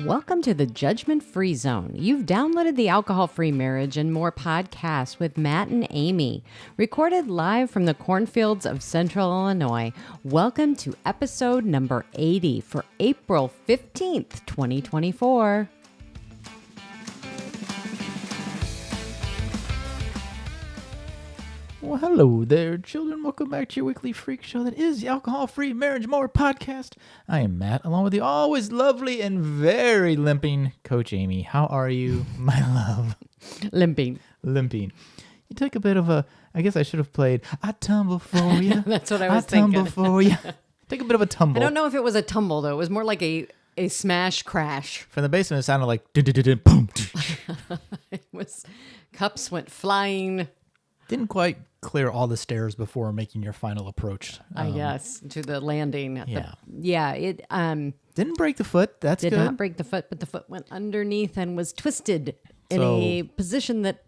Welcome to the Judgment-Free Zone. You've downloaded the Alcohol-Free Marriage and More podcast with Matt and Amy, recorded live from the cornfields of Central Illinois. Welcome to episode number 80 for April 15th, 2024. Well, hello there, children. Welcome back to your weekly freak show that is the Alcohol-Free Marriage More podcast. I am Matt, along with the always lovely and very limping Coach Amy. How are you, my love? Limping. You took a bit of a, I guess I should have played, I tumble for you. That's what I was thinking. I tumble for you. Take a bit of a tumble. I don't know if it was a tumble, though. It was more like a smash crash. From the basement, it sounded like boom. It was, cups went flying. Didn't quite clear all the stairs before making your final approach. I guess, to the landing. It didn't break the foot. That's did good. not break the foot, but the foot went underneath and was twisted in a position that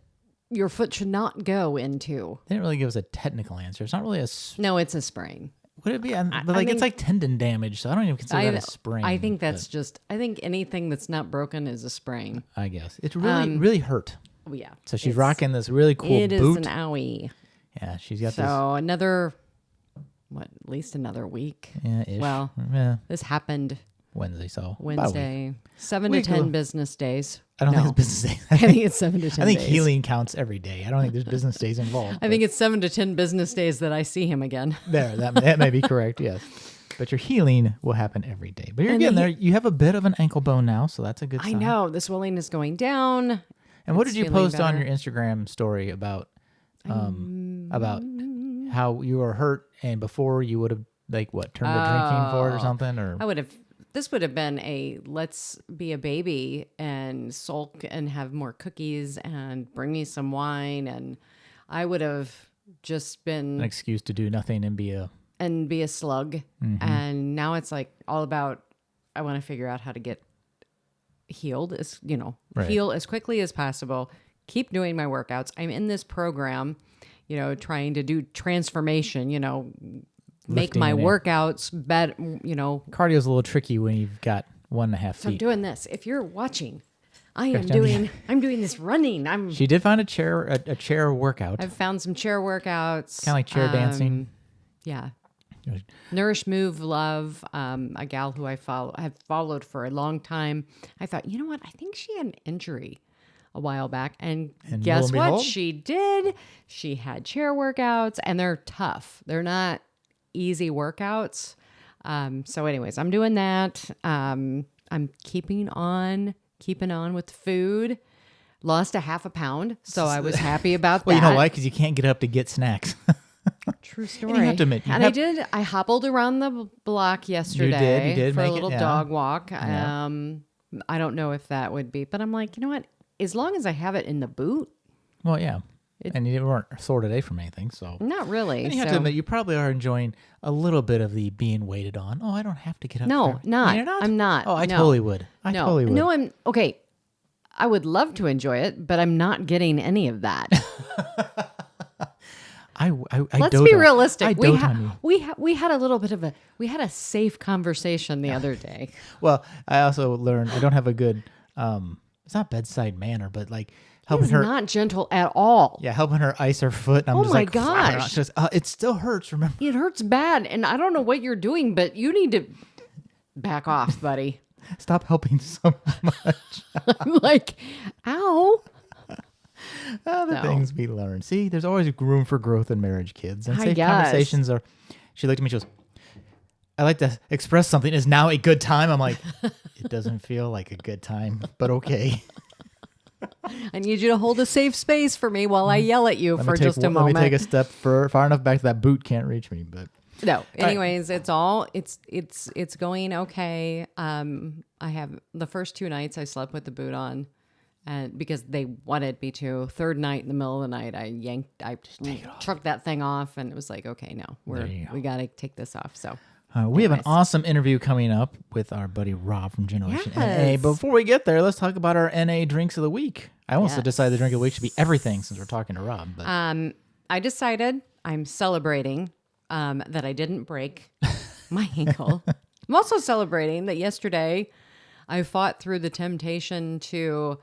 your foot should not go into. They didn't really give us a technical answer. It's not really a... No, it's a sprain. Would it be? It's like tendon damage, so I don't even consider that a sprain. I think that's I think anything that's not broken is a sprain. I guess. It really hurt. Oh, yeah. So she's rocking this really cool boot. It is an owie. Yeah, she's got this. So another, at least another week. Yeah, ish. Well, this happened Wednesday. 7 to 10 business days. I don't think it's business days. I think it's 7 to 10 I think days. healing counts every day. I don't think there's business days involved. I think it's 7 to 10 business days that I see him again. That may be correct, yes. But your healing will happen every day. But you're getting there. You have a bit of an ankle bone now, so that's a good sign. I know. The swelling is going down. And what did you post on your Instagram story about how you were hurt and before you would have turned to drinking for it or something? Or this would have been a let's be a baby and sulk and have more cookies and bring me some wine, and I would have just been an excuse to do nothing and be a slug. Mm-hmm. And now it's like all about I want to figure out how to get healed heal as quickly as possible, keep doing my workouts. I'm in this program, trying to do transformation, make my workouts better, Cardio's a little tricky when you've got 1.5 feet. So I'm doing this. If you're watching, I'm doing this running. She did find a chair workout. I've found some chair workouts. Kind of like chair dancing. Yeah. Nourish, Move, Love, a gal who have followed for a long time. I thought, you know what? I think she had an injury a while back. And guess what? Behold, she did. She had chair workouts, and they're tough. They're not easy workouts. So anyways, I'm doing that. I'm keeping on with food. Lost a 0.5 pound, so I was happy about that. Well, you know why? Because you can't get up to get snacks. True story. And you have to admit, I hobbled around the block yesterday. You did for a little dog walk. Yeah. I don't know if that would be, but I'm like, you know what? As long as I have it in the boot. Well, yeah. And you weren't sore today from anything, so. Not really. And you have to admit, you probably are enjoying a little bit of the being waited on. Oh, I don't have to get up. No, not. You're not? I'm not. Oh, I totally would. Totally would. No, I'm, okay. I would love to enjoy it, but I'm not getting any of that. Let's be realistic. We had a little bit of we had a safe conversation the other day. Well, I also learned I don't have a good it's not bedside manner, but like helping her not gentle at all. Yeah, helping her ice her foot. And I'm just like, gosh, just, it still hurts. Remember, it hurts bad, and I don't know what you're doing, but you need to back off, buddy. Stop helping so much. I'm like, ow. Things we learn. See, there's always room for growth in marriage, kids. And safe conversations are. She looked at me. She goes, "I like to express something. Is now a good time?" I'm like, "It doesn't feel like a good time, but okay." I need you to hold a safe space for me while I yell at you for just a moment. Let me take a step far enough back that boot can't reach me. But no. Anyways, it's going okay. I have the first 2 nights I slept with the boot on. And because they wanted me to. Third night in the middle of the night, I trucked that thing off, and it was like, okay, no, we got to take this off. So we have an awesome interview coming up with our buddy Rob from Generation NA. Before we get there, let's talk about our NA drinks of the week. I almost decided the drink of the week should be everything since we're talking to Rob. But. I decided I'm celebrating that I didn't break my ankle. I'm also celebrating that yesterday I fought through the temptation to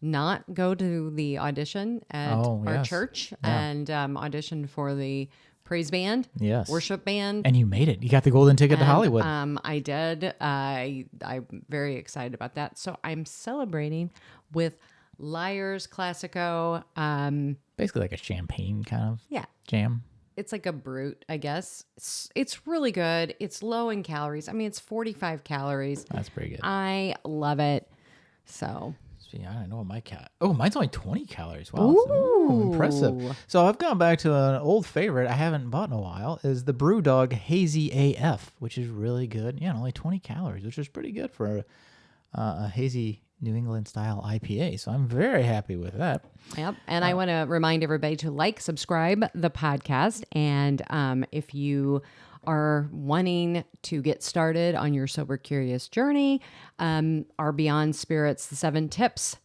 not go to the audition at our church and audition for the praise band, worship band. And you made it. You got the golden ticket to Hollywood. I did. I'm very excited about that. So I'm celebrating with Lyres Classico. Basically like a champagne kind of jam. It's like a brute, I guess. It's really good. It's low in calories. I mean, it's 45 calories. That's pretty good. I love it. So... I don't know what my mine's only 20 calories. Wow. Ooh, impressive. So I've gone back to an old favorite I haven't bought in a while is the Brew Dog Hazy AF, which is really good. Yeah, only 20 calories, which is pretty good for a hazy New England style IPA. So I'm very happy with that. Yep. And I want to remind everybody to subscribe the podcast. And if you are wanting to get started on your sober curious journey, our Beyond Spirits, the 7 tips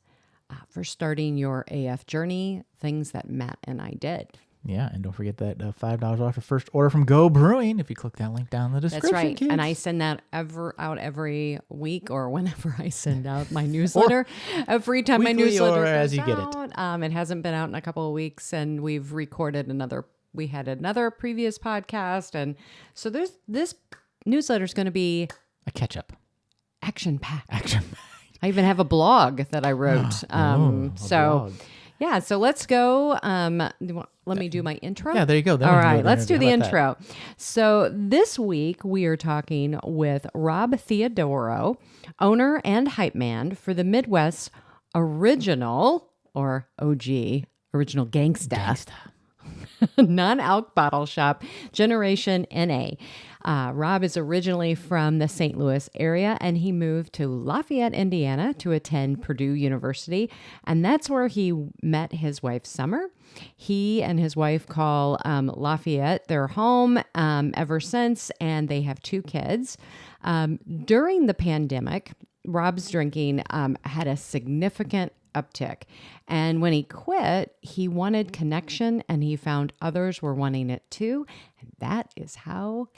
for starting your AF journey, things that Matt and I did. Yeah, and don't forget that $5 off your first order from Go Brewing if you click that link down in the description. That's right. Kids. And I send that out every week or whenever I send out my newsletter. Every time my newsletter as you out, get it. It hasn't been out in a couple of weeks, and we've recorded we had another previous podcast. And so this newsletter is going to be a catch up. Action-packed. Action-packed. I even have a blog that I wrote. Blog. Yeah, so let's go. Let me do my intro. Yeah, there you go. All right, let's do the intro. So this week we are talking with Rob Theodorow, owner and hype man for the Midwest original, or OG, original gangsta. Non-Alc bottle shop, Generation NA. Rob is originally from the St. Louis area, and he moved to Lafayette, Indiana to attend Purdue University, and that's where he met his wife, Summer. He and his wife call Lafayette their home ever since, and they have 2 kids. During the pandemic, Rob's drinking had a significant uptick. And when he quit, he wanted connection, and he found others were wanting it too. And that is how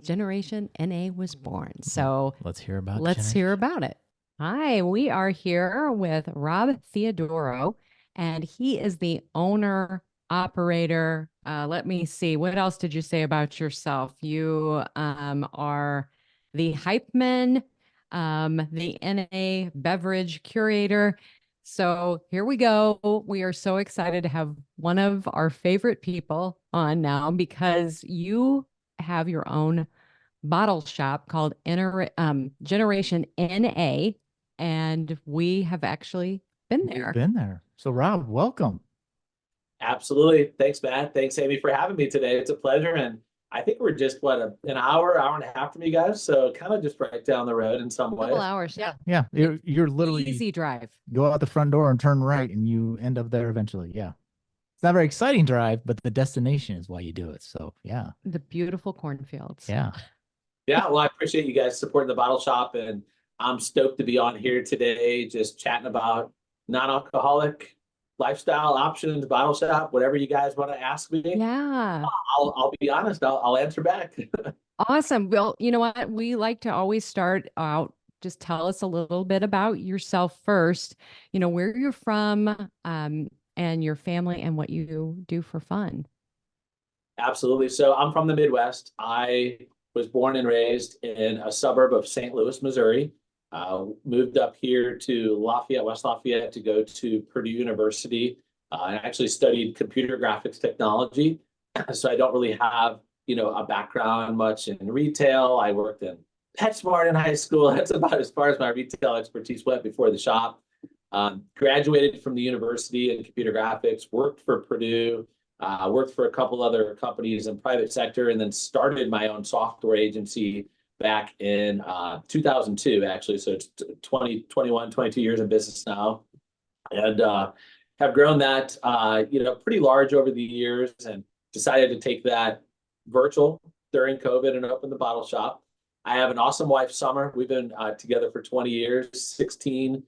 Generation NA was born. So let's hear about it. Hi, we are here with Rob Theodorow, and he is the owner, operator. Let me see. What else did you say about yourself? You are the hype man, the NA beverage curator. So here we go. We are so excited to have one of our favorite people on now because you have your own bottle shop called Generation NA, and we have actually been there. We've been there. So Rob, welcome. Absolutely. Thanks, Matt. Thanks, Amy, for having me today. It's a pleasure. And I think we're just, an hour and a half from you guys. So kind of just right down the road in some ways. Couple hours, yeah. Yeah, you're literally easy drive. Go out the front door and turn right, and you end up there eventually. Yeah. It's not a very exciting drive, but the destination is why you do it. So, yeah. The beautiful cornfields. Yeah. Yeah, well, I appreciate you guys supporting the bottle shop, and I'm stoked to be on here today just chatting about non-alcoholic lifestyle options, bottle shop, whatever you guys want to ask me. Yeah. I'll be honest. I'll answer back. Awesome. Well, you know what? We like to always start out. Just tell us a little bit about yourself first, where you're from, and your family and what you do for fun. Absolutely. So I'm from the Midwest. I was born and raised in a suburb of St. Louis, Missouri. Moved up here to Lafayette, West Lafayette, to go to Purdue University. I actually studied computer graphics technology. So I don't really have, a background much in retail. I worked in PetSmart in high school. That's about as far as my retail expertise went before the shop. Graduated from the university in computer graphics, worked for Purdue, worked for a couple other companies in private sector, and then started my own software agency back in 2002, actually. So it's 22 years in business now, and have grown that, pretty large over the years, and decided to take that virtual during COVID and open the bottle shop. I have an awesome wife, Summer. We've been together for 20 years, 16.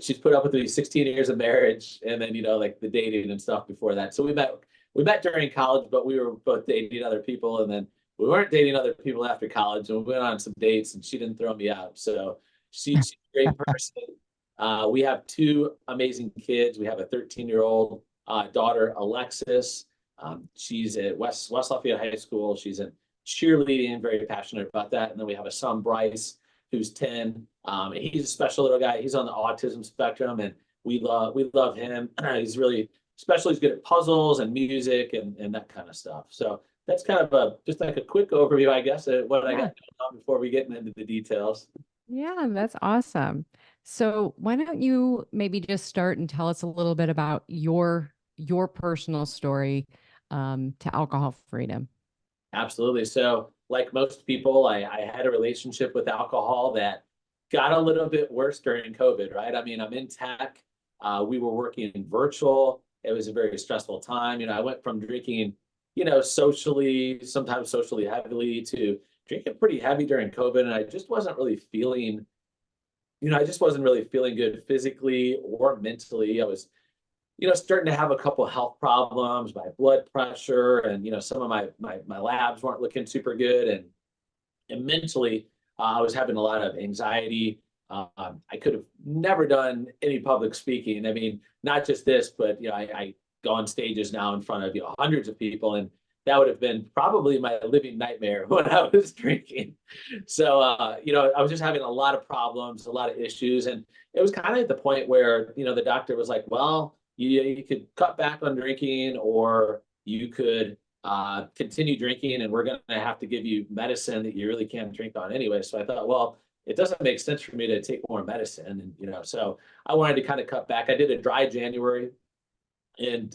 She's put up with me 16 years of marriage, and then, the dating and stuff before that. So we met during college, but we were both dating other people, and then we weren't dating other people after college, and we went on some dates, and she didn't throw me out. So she's great person. We have two amazing kids. We have a 13-year-old daughter, Alexis. She's at West Lafayette High School. She's in cheerleading, very passionate about that. And then we have a son, Bryce, who's 10. He's a special little guy. He's on the autism spectrum, and we love him. He's really special. He's good at puzzles and music and that kind of stuff. So that's kind of just like a quick overview, I guess, of what I got going on before we get into the details. Yeah, that's awesome. So why don't you maybe just start and tell us a little bit about your personal story to alcohol freedom? Absolutely. So like most people, I had a relationship with alcohol that got a little bit worse during COVID, right? I mean, I'm in tech. We were working virtual. It was a very stressful time. I went from drinking, socially, sometimes socially heavily, to drinking pretty heavy during COVID. And I just wasn't really feeling, good physically or mentally. I was, starting to have a couple of health problems, my blood pressure, and, some of my labs weren't looking super good. And mentally, I was having a lot of anxiety. I could have never done any public speaking. I mean, not just this, but I go on stages now in front of hundreds of people, and that would have been probably my living nightmare when I was drinking. So I was just having a lot of problems, a lot of issues, and it was kind of at the point where the doctor was like, "Well, you could cut back on drinking, or you could continue drinking, and we're going to have to give you medicine that you really can't drink on anyway." So I thought, well, it doesn't make sense for me to take more medicine. And, so I wanted to kind of cut back. I did a dry January in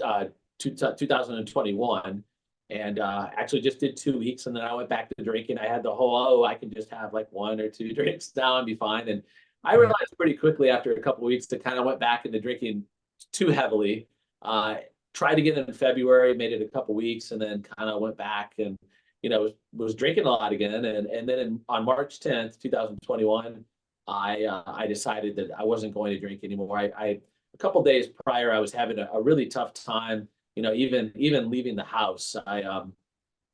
2021, and actually just did 2 weeks. And then I went back to drinking. I had the whole, I can just have like 1 or 2 drinks now and be fine. And I realized pretty quickly after a couple of weeks that kind of went back into drinking too heavily. Tried to get in February, made it a couple weeks, and then kind of went back and was drinking a lot again. And then on March 10th, 2021, I decided that I wasn't going to drink anymore. A couple days prior, I was having a really tough time. Even leaving the house, I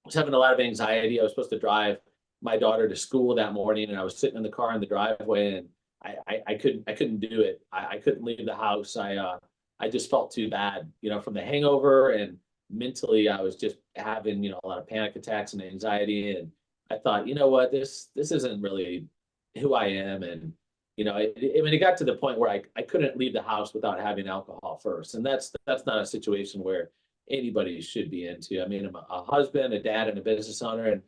was having a lot of anxiety. I was supposed to drive my daughter to school that morning, and I was sitting in the car in the driveway, and I couldn't do it. I couldn't leave the house. I just felt too bad, from the hangover, and mentally I was just having, a lot of panic attacks and anxiety. And I thought, you know what, this isn't really who I am. And, it got to the point where I couldn't leave the house without having alcohol first. And that's not a situation where anybody should be into. I mean, I'm a husband, a dad, and a business owner, and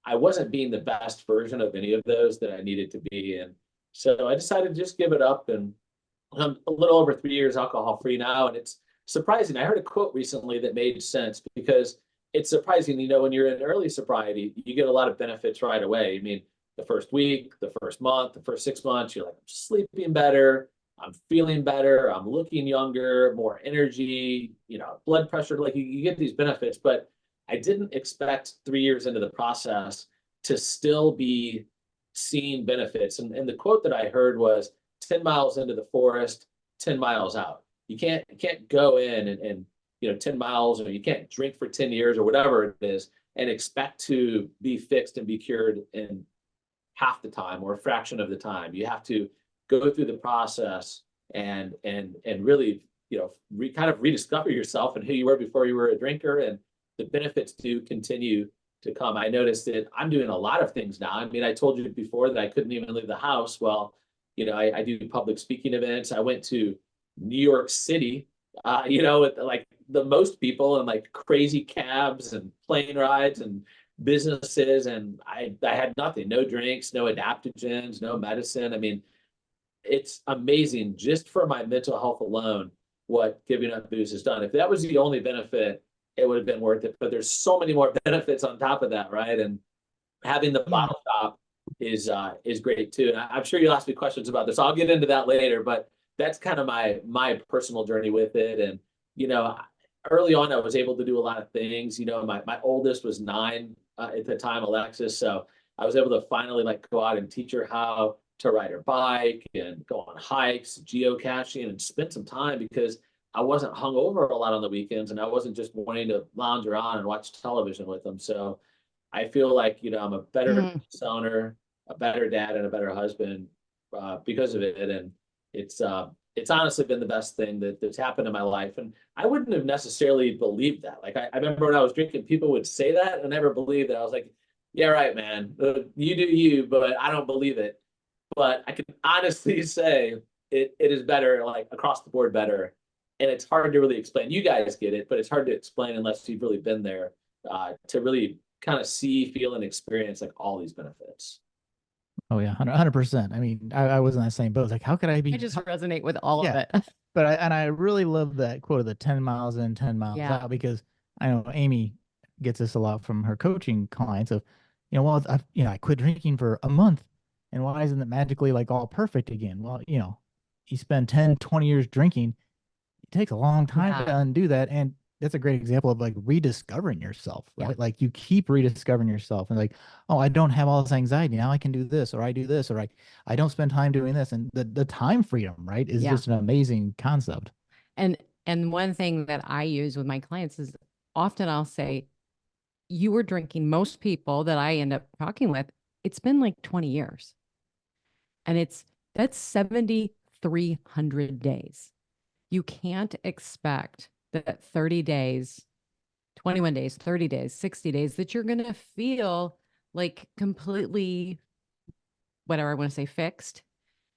I wasn't being the best version of any of those that I needed to be. And so I decided to just give it up, and I'm a little over 3 years alcohol free now. And it's surprising. I heard a quote recently that made sense, because it's surprising, when you're in early sobriety, you get a lot of benefits right away. I mean, the first week, the first month, the first 6 months, you're like, I'm sleeping better, I'm feeling better, I'm looking younger, more energy, blood pressure, like you get these benefits. But I didn't expect 3 years into the process to still be seeing benefits. And the quote that I heard was, 10 miles into the forest, 10 miles out. You can't go in and 10 miles, or you can't drink for 10 years or whatever it is, and expect to be fixed and be cured in half the time or a fraction of the time. You have to go through the process and really, kind of rediscover yourself and who you were before you were a drinker. And the benefits do continue to come. I noticed that I'm doing a lot of things now. I mean, I told you before that I couldn't even leave the house. Well, I do public speaking events. I went to New York City, with like the most people, and like crazy cabs and plane rides and businesses. And I had nothing, no drinks, no adaptogens, no medicine. I mean, it's amazing just for my mental health alone, what giving up booze has done. If that was the only benefit, it would have been worth it. But there's so many more benefits on top of that, right? And having the bottle stop is great too. And I'm sure you'll ask me questions about this. I'll get into that later, but that's kind of my personal journey with it. And, early on, I was able to do a lot of things. My oldest was 9 at the time, Alexis. So I was able to finally go out and teach her how to ride her bike and go on hikes, geocaching, and spend some time, because I wasn't hungover a lot on the weekends, and I wasn't just wanting to lounge around and watch television with them. So I feel like, I'm a better business owner, a better dad, and a better husband because of it. And it's honestly been the best thing that's happened in my life. And I wouldn't have necessarily believed that. Like I remember when I was drinking, people would say that and I never believed it. I was like, yeah, right, man. You do you, but I don't believe it. But I can honestly say it is better, like across the board better. And it's hard to really explain. You guys get it, but it's hard to explain unless you've really been there to really kind of see, feel, and experience like all these benefits. Oh yeah, 100%. I mean, I was in that same boat. Like, how could I be? I just resonate with all of it. But I really love that quote of the 10 miles in, 10 miles out, because I know Amy gets this a lot from her coaching clients of, well, I quit drinking for a month, and why isn't it magically like all perfect again? Well, you spend 10, 20 years drinking, it takes a long time to undo that. And that's a great example of like rediscovering yourself, right? Yeah. Like you keep rediscovering yourself and like, oh, I don't have all this anxiety. Now I can do this, or I do this, or I don't spend time doing this. And the time freedom, right, is just an amazing concept. And one thing that I use with my clients is often I'll say, you were drinking, most people that I end up talking with, it's been like 20 years. And that's 7,300 days. You can't expect that 30 days, 21 days, 30 days, 60 days, that you're going to feel like completely, whatever I want to say, fixed,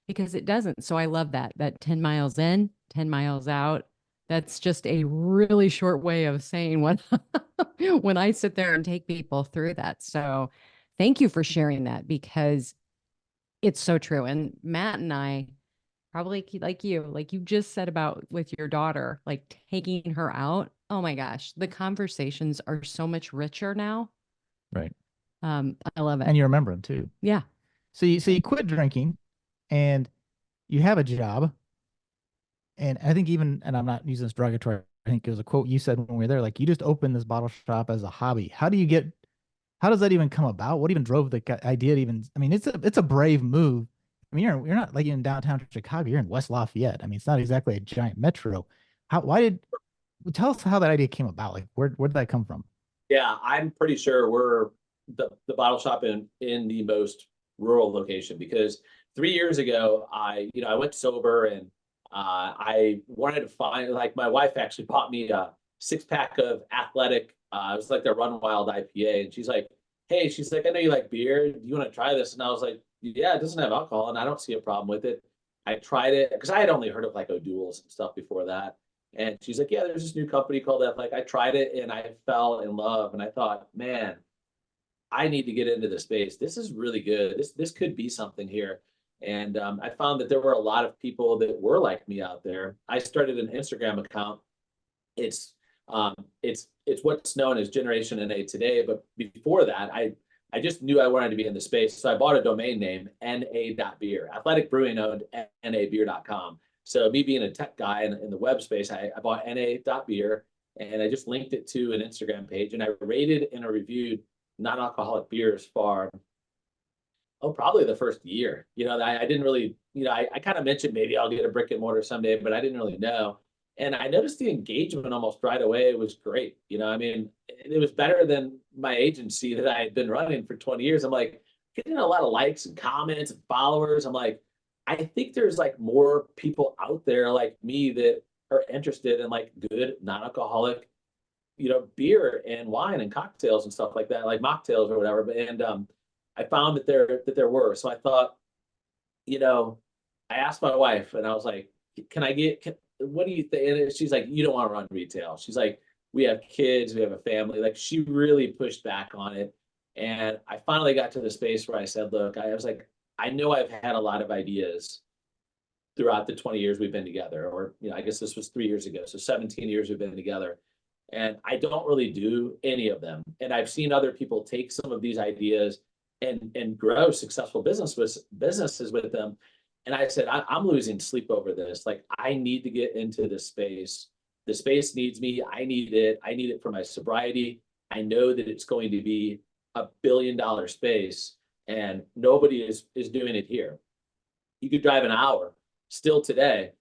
because it doesn't. So I love that 10 miles in, 10 miles out. That's just a really short way of saying what when I sit there and take people through that. So thank you for sharing that, because it's so true. And Matt and I, probably like you just said about with your daughter, like taking her out. Oh my gosh, the conversations are so much richer now. Right. I love it. And you remember them too. Yeah. So you quit drinking and you have a job. And I think and I'm not using this derogatory, I think it was a quote you said when we were there, like you just opened this bottle shop as a hobby. How does that even come about? What even drove the idea to even, I mean, it's a brave move. I mean, you're not like in downtown Chicago, you're in West Lafayette. I mean, it's not exactly a giant metro. Tell us how that idea came about. Like where did that come from? Yeah, I'm pretty sure we're the bottle shop in the most rural location, because 3 years ago, I went sober and I wanted to find, like, my wife actually bought me a 6-pack of Athletic. It was like their Run Wild IPA. And she's like, hey, I know you like beer. Do you want to try this? And I was like, yeah, it doesn't have alcohol and I don't see a problem with it. I tried it because I had only heard of like O'Doul's and stuff before that. And she's like, yeah, there's this new company called Athletic. I tried it and I fell in love. And I thought, man, I need to get into this space. This is really good. This could be something here. And I found that there were a lot of people that were like me out there. I started an Instagram account. It's what's known as Generation NA today. But before that, I just knew I wanted to be in the space. So I bought a domain name, na.beer. Athletic Brewing owned nabeer.com. So me being a tech guy in the web space, I bought na.beer and I just linked it to an Instagram page, and I rated and I reviewed non-alcoholic beers for probably the first year. I didn't really, I kind of mentioned maybe I'll get a brick and mortar someday, but I didn't really know. And I noticed the engagement almost right away. It was great. I mean, it was better than my agency that I had been running for 20 years. I'm like getting a lot of likes and comments and followers. I'm like, I think there's like more people out there like me that are interested in like good non-alcoholic, beer and wine and cocktails and stuff like that, like mocktails or whatever. And I found that there were. So I thought, I asked my wife and I was like, what do you think? And she's like, you don't want to run retail. She's like, we have kids, we have a family. Like she really pushed back on it. And I finally got to the space where I said, look, I was like, I know I've had a lot of ideas throughout the 20 years we've been together, or, I guess this was 3 years ago. So 17 years we've been together. And I don't really do any of them. And I've seen other people take some of these ideas and grow successful businesses with them. And I said, I'm losing sleep over this. Like, I need to get into this space. The space needs me. I need it. I need it for my sobriety. I know that it's going to be $1 billion space, and nobody is doing it here. You could drive an hour still today,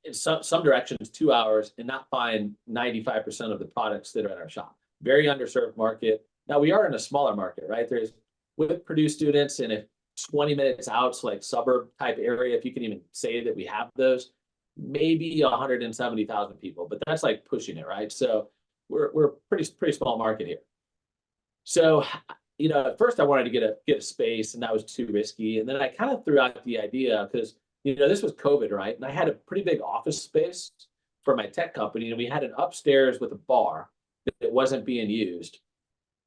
in some directions 2 hours, and not find 95% of the products that are in our shop. Very underserved market. Now we are in a smaller market, right? There's with Purdue students, and 20 minutes out, so like suburb type area, if you can even say that we have those, maybe 170,000 people, but that's like pushing it, right? So we're pretty small market here. So, at first I wanted to get a space, and that was too risky. And then I kind of threw out the idea because, this was COVID, right? And I had a pretty big office space for my tech company, and we had an upstairs with a bar that wasn't being used.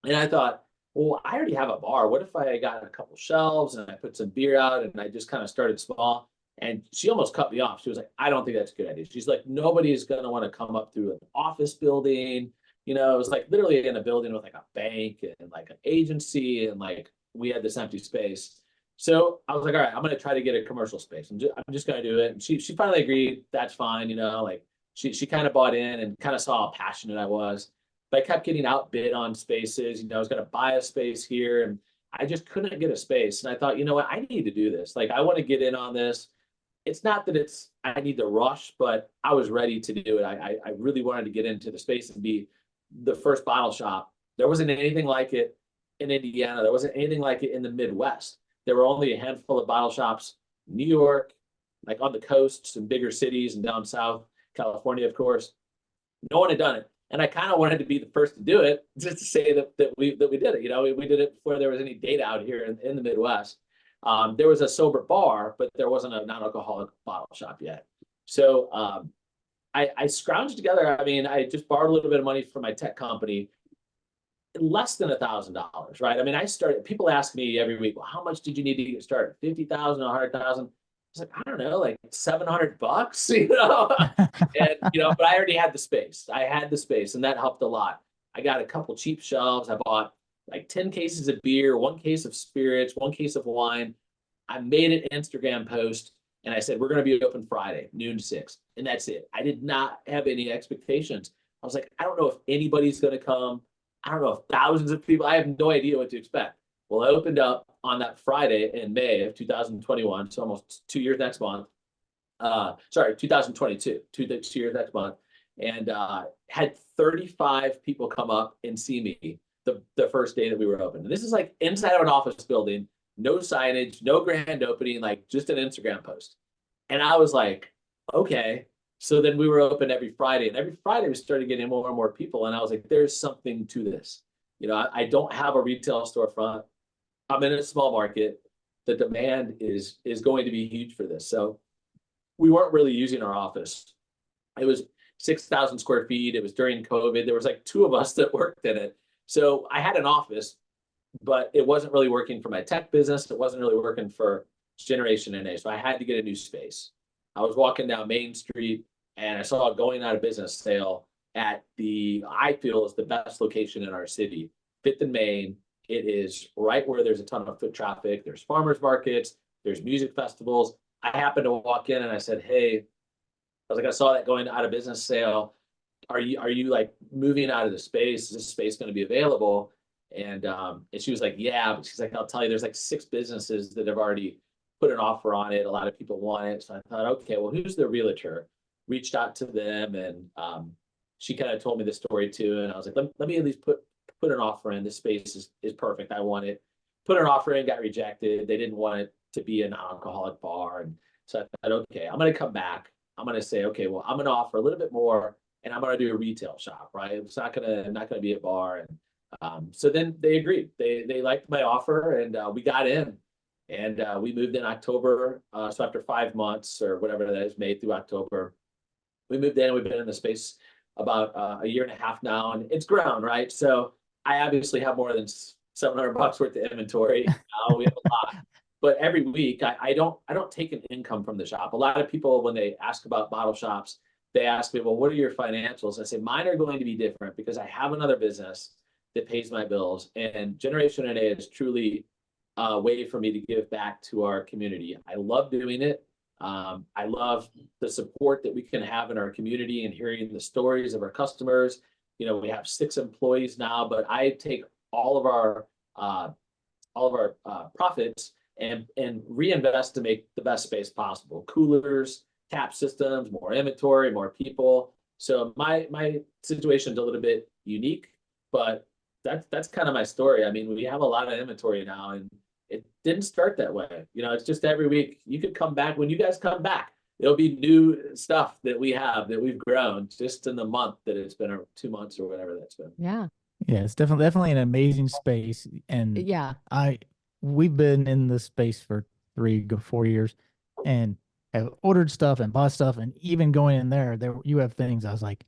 And I thought, well, I already have a bar. What if I got a couple shelves and I put some beer out and I just kind of started small? And she almost cut me off. She was like, I don't think that's a good idea. She's like, nobody's going to want to come up through an office building. It was like literally in a building with like a bank and like an agency, and like we had this empty space. So I was like, all right, I'm going to try to get a commercial space. I'm just going to do it. And she finally agreed. That's fine. Like she kind of bought in and kind of saw how passionate I was. But I kept getting outbid on spaces. I was going to buy a space here, and I just couldn't get a space. And I thought, what, I need to do this. Like, I want to get in on this. It's not that I need to rush, but I was ready to do it. I really wanted to get into the space and be the first bottle shop. There wasn't anything like it in Indiana. There wasn't anything like it in the Midwest. There were only a handful of bottle shops, New York, like on the coasts and bigger cities, and down south, California, of course. No one had done it. And I kind of wanted to be the first to do it, just to say that we did it. We did it before there was any data out here in the Midwest. There was a sober bar, but there wasn't a non-alcoholic bottle shop yet. So I scrounged together. I just borrowed a little bit of money from my tech company, less than $1,000, right? I started. People ask me every week, well, how much did you need to get started? 50,000, 100,000. I was like, I don't know, like $700, and, but I already had the space. I had the space, and that helped a lot. I got a couple cheap shelves. I bought like 10 cases of beer, 1 case of spirits, 1 case of wine. I made an Instagram post, and I said, we're going to be open Friday, noon to 6. And that's it. I did not have any expectations. I was like, I don't know if anybody's going to come. I don't know if thousands of people, I have no idea what to expect. Well, I opened up on that Friday in May of 2021, so almost 2 years next month. 2022, 2 years next month, and had 35 people come up and see me the first day that we were open. And this is like inside of an office building, no signage, no grand opening, like just an Instagram post. And I was like, okay. So then we were open every Friday, and every Friday we started getting more and more people. And I was like, there's something to this. I don't have a retail storefront. I'm in a small market. The demand is going to be huge for this. So we weren't really using our office. It was 6,000 square feet. It was during COVID. There was like 2 of us that worked in it. So I had an office, but it wasn't really working for my tech business. It wasn't really working for Generation NA. So I had to get a new space. I was walking down Main Street, and I saw a going out of business sale at I feel is the best location in our city, 5th and Main. It is right where there's a ton of foot traffic. There's farmers markets. There's music festivals. I happened to walk in, and I said, hey, I saw that going out of business sale. Are you like moving out of the space? Is this space going to be available? And she was like, yeah. But she's like, I'll tell you, there's like 6 businesses that have already put an offer on it. A lot of people want it. So I thought, okay, well, who's the realtor? Reached out to them, and she kind of told me the story too. And I was like, let me at least put an offer in. This space is perfect. I want it. Put an offer in, got rejected. They didn't want it to be an alcoholic bar. And so I thought, okay, I'm going to come back. I'm going to say, okay, well, I'm going to offer a little bit more, and I'm going to do a retail shop, right? It's not going to be a bar. And so then they agreed. They liked my offer, and we got in, and we moved in October. So after 5 months or whatever that is, May through October, we moved in. We've been in the space about a year and a half now, and it's grown, right? So I obviously have more than $700 worth of inventory. We have a lot. But every week, I don't take an income from the shop. A lot of people, when they ask about bottle shops, they ask me, well, what are your financials? I say, mine are going to be different because I have another business that pays my bills. And Generation NA is truly a way for me to give back to our community. I love doing it. I love the support that we can have in our community and hearing the stories of our customers. We have 6 employees now, but I take all of our profits and reinvest to make the best space possible. Coolers, tap systems, more inventory, more people. So my situation is a little bit unique, but that's kind of my story. We have a lot of inventory now, and it didn't start that way. It's just every week. You could come back when you guys come back. There'll be new stuff that we have that we've grown just in the month that it's been, or 2 months or whatever that's been. Yeah. Yeah, it's definitely an amazing space. And yeah, we've been in this space for 4 years and have ordered stuff and bought stuff, and even going in there you have things I was like,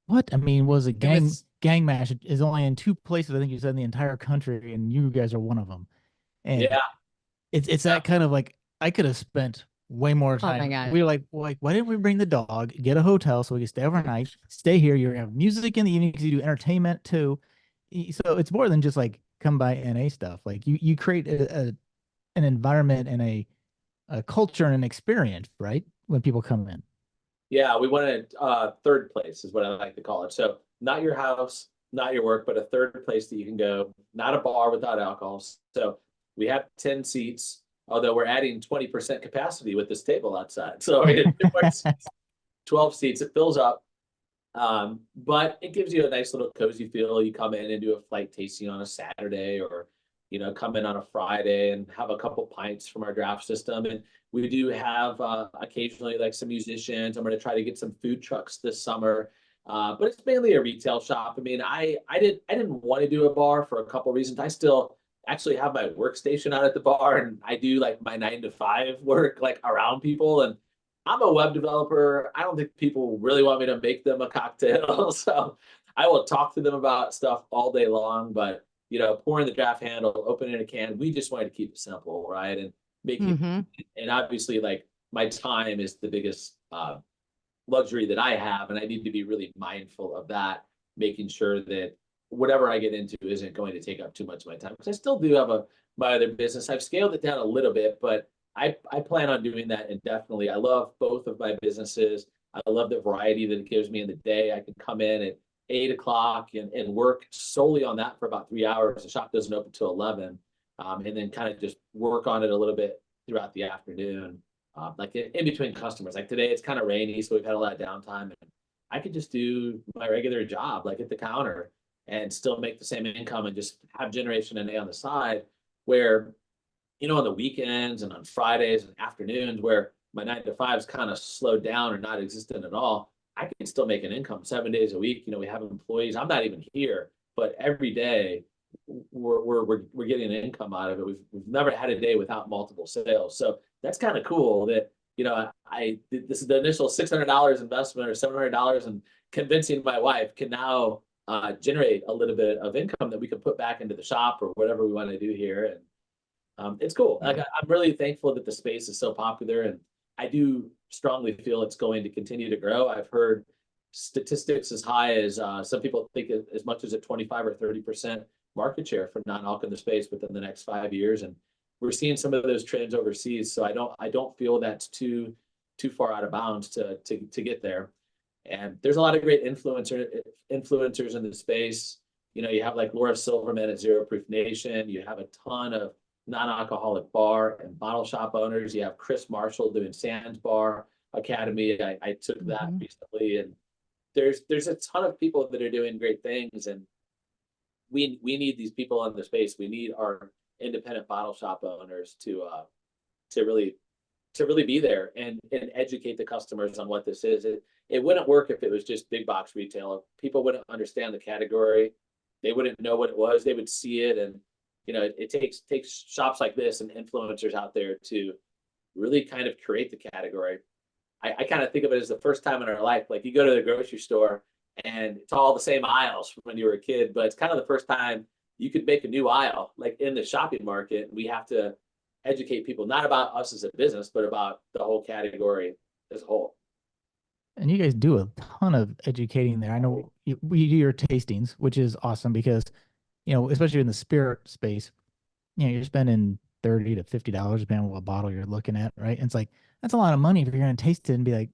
what? I mean, was it gang mash is only in 2 places, I think you said, in the entire country, and you guys are one of them. And yeah, it's that kind of like, I could have spent way more time. Oh my God. We were like, why didn't we bring the dog, get a hotel so we could stay overnight, stay here? You have music in the evening because you do entertainment too. So it's more than just like come by NA stuff. Like you create an environment and a culture and an experience, right? When people come in. Yeah, we wanted third place is what I like to call it. So not your house, not your work, but a third place that you can go, not a bar without alcohol. So we have 10 seats, although we're adding 20% capacity with this table outside. So 12 seats, it fills up. But it gives you a nice little cozy feel. You come in and do a flight tasting on a Saturday, or come in on a Friday and have a couple pints from our draft system. And we do have occasionally like some musicians. I'm going to try to get some food trucks this summer. But it's mainly a retail shop. I mean, I didn't want to do a bar for a couple reasons. I still actually have my workstation out at the bar, and I do like my 9 to 5 work like around people. And I'm a web developer. I don't think people really want me to make them a cocktail. So I will talk to them about stuff all day long, but pouring the draft handle, opening a can, we just wanted to keep it simple, right? And make it, and obviously like my time is the biggest luxury that I have, and I need to be really mindful of that, making sure that whatever I get into isn't going to take up too much of my time. Because I still do have my other business. I've scaled it down a little bit, but I plan on doing that indefinitely. I love both of my businesses. I love the variety that it gives me in the day. I can come in at 8 o'clock and work solely on that for about 3 hours. The shop doesn't open till 11, and then kind of just work on it a little bit throughout the afternoon, like in between customers. Like today, it's kind of rainy, so we've had a lot of downtime, and I could just do my regular job, like at the counter, and still make the same income and just have Generation NA on the side, where on the weekends and on Fridays and afternoons where my 9 to 5s kind of slowed down or not existent at all, I can still make an income 7 days a week. We have employees. I'm not even here, but every day we're getting an income out of it. We've never had a day without multiple sales. So that's kind of cool that, this is the initial $600 investment or $700, and convincing my wife can now generate a little bit of income that we can put back into the shop or whatever we want to do here. And it's cool. Like, I'm really thankful that the space is so popular, and I do strongly feel it's going to continue to grow. I've heard statistics as high as some people think as much as a 25 or 30% market share for non-alc in the space within the next 5 years, and we're seeing some of those trends overseas. So I don't feel that's too far out of bounds to get there. And there's a lot of great influencers in the space. You have like Laura Silverman at Zero Proof Nation. You have a ton of non-alcoholic bar and bottle shop owners. You have Chris Marshall doing Sands Bar Academy. I took that recently, and there's a ton of people that are doing great things, and we need these people in the space. We need our independent bottle shop owners to really be there and educate the customers on what this is. It wouldn't work if it was just big box retail. People wouldn't understand the category. They wouldn't know what it was. They would see it, and it takes shops like this and influencers out there to really kind of create the category. I kind of think of it as the first time in our life. Like, you go to the grocery store and it's all the same aisles from when you were a kid, but it's kind of the first time you could make a new aisle, like in the shopping market. We have to educate people, not about us as a business, but about the whole category as a whole. And you guys do a ton of educating there. I know we do your tastings, which is awesome because, especially in the spirit space, you're spending $30 to $50 depending on what bottle you're looking at, right? And it's like, that's a lot of money if you're going to taste it and be like,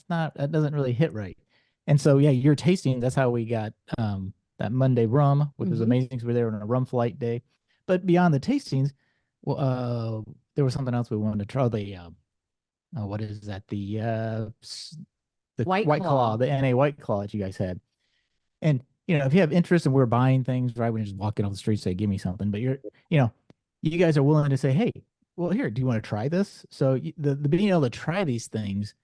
that doesn't really hit right. And so, yeah, your tasting, that's how we got that Monday rum, which was amazing because we were there on a rum flight day. But beyond the tastings, well, there was something else we wanted to try. What is that? The White Claw, the NA White Claw that you guys had. And, if you have interest and we're buying things, right, we just walk in on the street, say, give me something. But you guys are willing to say, hey, well, here, do you want to try this? So the being able to try these things,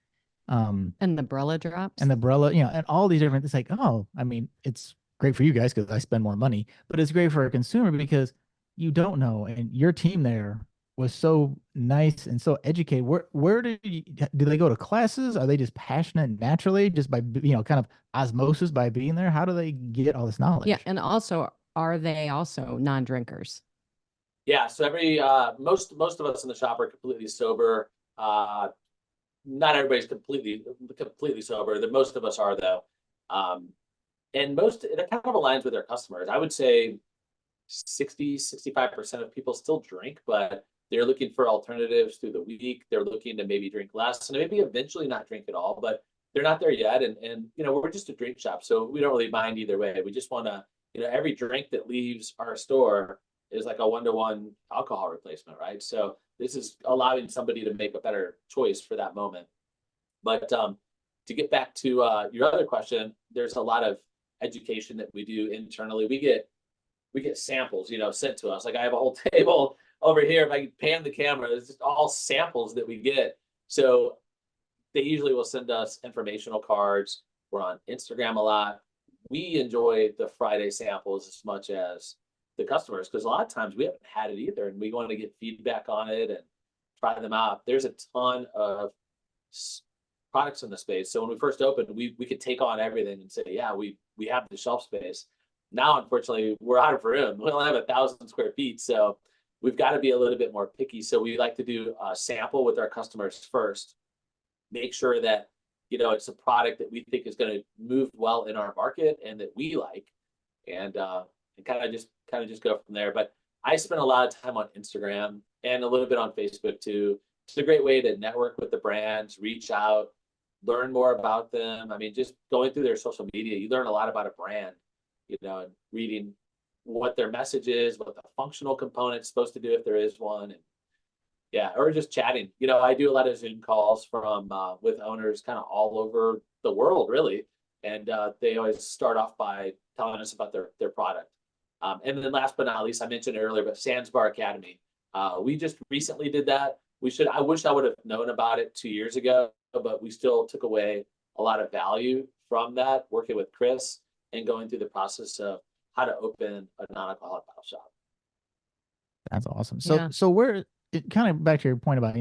and the umbrella drops and the umbrella, and all these different, it's like, oh, I mean, it's great for you guys because I spend more money, but it's great for a consumer because you don't know. And your team there was so nice and so educated. Where do they go to classes? Are they just passionate naturally, just by, kind of osmosis by being there? How do they get all this knowledge? Yeah. And also, are they also non-drinkers? Yeah. So most of us in the shop are completely sober. Not everybody's completely sober. Most of us are, though. And it kind of aligns with our customers. I would say 65% of people still drink, but they're looking for alternatives through the week. They're looking to maybe drink less and maybe eventually not drink at all, but they're not there yet. And we're just a drink shop, so we don't really mind either way. We just want to, every drink that leaves our store is like a 1-to-1 alcohol replacement, right? So this is allowing somebody to make a better choice for that moment. But to get back to your other question, there's a lot of education that we do internally. We get samples, sent to us. Like I have a whole table over here. If I pan the camera, it's just all samples that we get. So they usually will send us informational cards. We're on Instagram a lot. We enjoy the Friday samples as much as the customers, because a lot of times we haven't had it either, and we want to get feedback on it and try them out. There's a ton of products in the space. So when we first opened, we could take on everything and say, yeah, we have the shelf space. Now, unfortunately, we're out of room. We only have 1,000 square feet, so we've got to be a little bit more picky. So we like to do a sample with our customers first, make sure that it's a product that we think is going to move well in our market and that we like, and kind of just go from there. But I spend a lot of time on Instagram and a little bit on Facebook too. It's a great way to network with the brands, reach out, learn more about them. I mean, just going through their social media, you learn a lot about a brand, and reading what their message is, what the functional component's supposed to do if there is one. And yeah, or just chatting. I do a lot of Zoom calls with owners kind of all over the world, really. And they always start off by telling us about their product. And then last but not least, I mentioned it earlier, but Sands Bar Academy. We just recently did that. I wish I would have known about it 2 years ago, but we still took away a lot of value from that, working with Chris and going through the process of how to open a non-alcoholic bottle shop. That's awesome. So where, kind of back to your point about,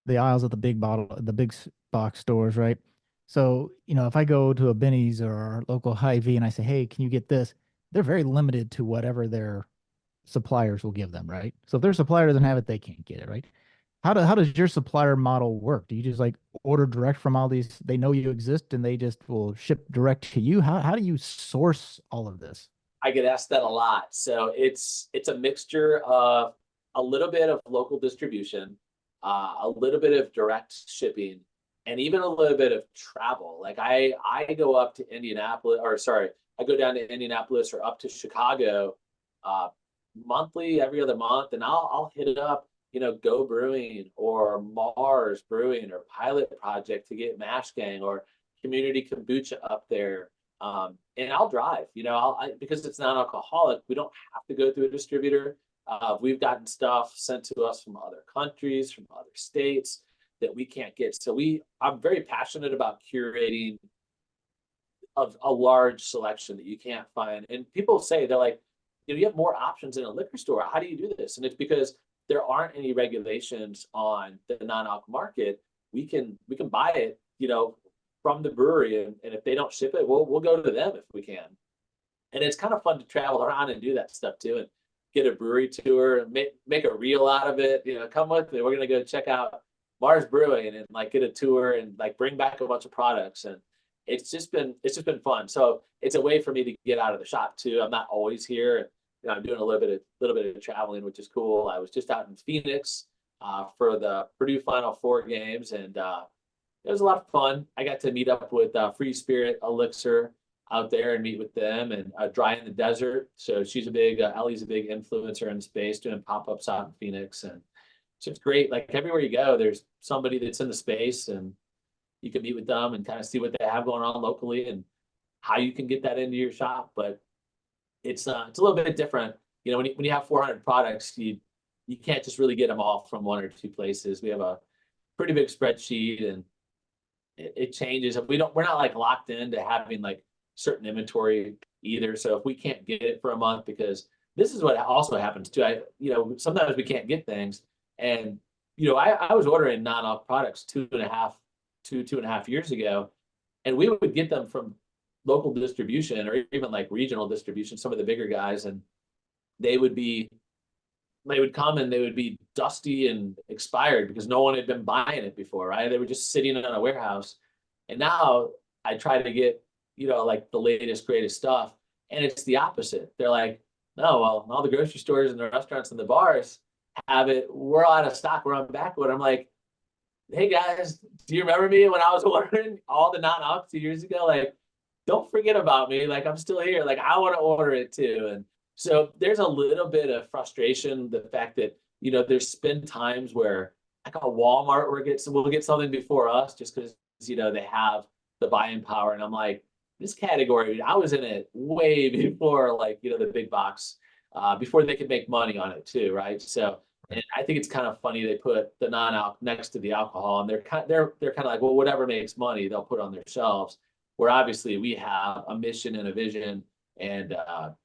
the aisles of the big box stores, right? So, if I go to a Benny's or our local Hy-Vee and I say, hey, can you get this? They're very limited to whatever their suppliers will give them, right? So if their supplier doesn't have it, they can't get it, right? How does your supplier model work? Do you just like order direct from all these? They know you exist and they just will ship direct to you. How do you source all of this? I get asked that a lot. So it's a mixture of a little bit of local distribution, a little bit of direct shipping, and even a little bit of travel. Like I go up to Indianapolis, or sorry, I go down to Indianapolis or up to Chicago monthly, every other month, and I'll hit it up, Go Brewing or Mars Brewing or Pilot Project to get Mash Gang or Community Kombucha up there. And I'll drive, because it's non-alcoholic, we don't have to go through a distributor. We've gotten stuff sent to us from other countries, from other states that we can't get. So I'm very passionate about curating a large selection that you can't find. And people say, they're like, you have more options in a liquor store. How do you do this? And it's because there aren't any regulations on the non-alc market. We can buy it, from the brewery, and if they don't ship it, we'll go to them if we can. And it's kind of fun to travel around and do that stuff too, and get a brewery tour and make a reel out of it. Come with me. We're gonna go check out Mars Brewing and like get a tour and like bring back a bunch of products. And it's just been fun. So it's a way for me to get out of the shop too. I'm not always here. I'm doing a little bit of traveling, which is cool. I was just out in Phoenix for the Purdue Final Four games, and it was a lot of fun. I got to meet up with Free Spirit Elixir out there and meet with them, and Dry in the Desert. So Ellie's a big influencer in space, doing pop-ups out in Phoenix. And it's just great. Like everywhere you go, there's somebody that's in the space, and you can meet with them and kind of see what they have going on locally and how you can get that into your shop. But it's a little bit different, you know, when you have 400 products, you can't just really get them all from one or two places. We have a pretty big spreadsheet, and it changes. We're not like locked into having like certain inventory either. So if we can't get it for a month, because this is what also happens too. Sometimes we can't get things, and I was ordering non-alc products 2.5 years ago, and we would get them from local distribution or even like regional distribution, some of the bigger guys, and they would come and they would be dusty and expired because no one had been buying it before, right? They were just sitting in a warehouse. And now I try to get, like the latest, greatest stuff. And it's the opposite. They're like, no, well, all the grocery stores and the restaurants and the bars have it. We're out of stock. We're on backorder. I'm like, hey guys, do you remember me when I was ordering all the non-alc 2 years ago? Like, don't forget about me. Like, I'm still here. Like, I want to order it too. And so there's a little bit of frustration, the fact that, there's been times where like a Walmart we'll get something before us just because, they have the buying power. And I'm like, this category, I was in it way before, like, the big box, before they could make money on it too, right? So, and I think it's kind of funny they put the non-alc next to the alcohol, and they're kind of like, well, whatever makes money, they'll put on their shelves. Where obviously we have a mission and a vision and a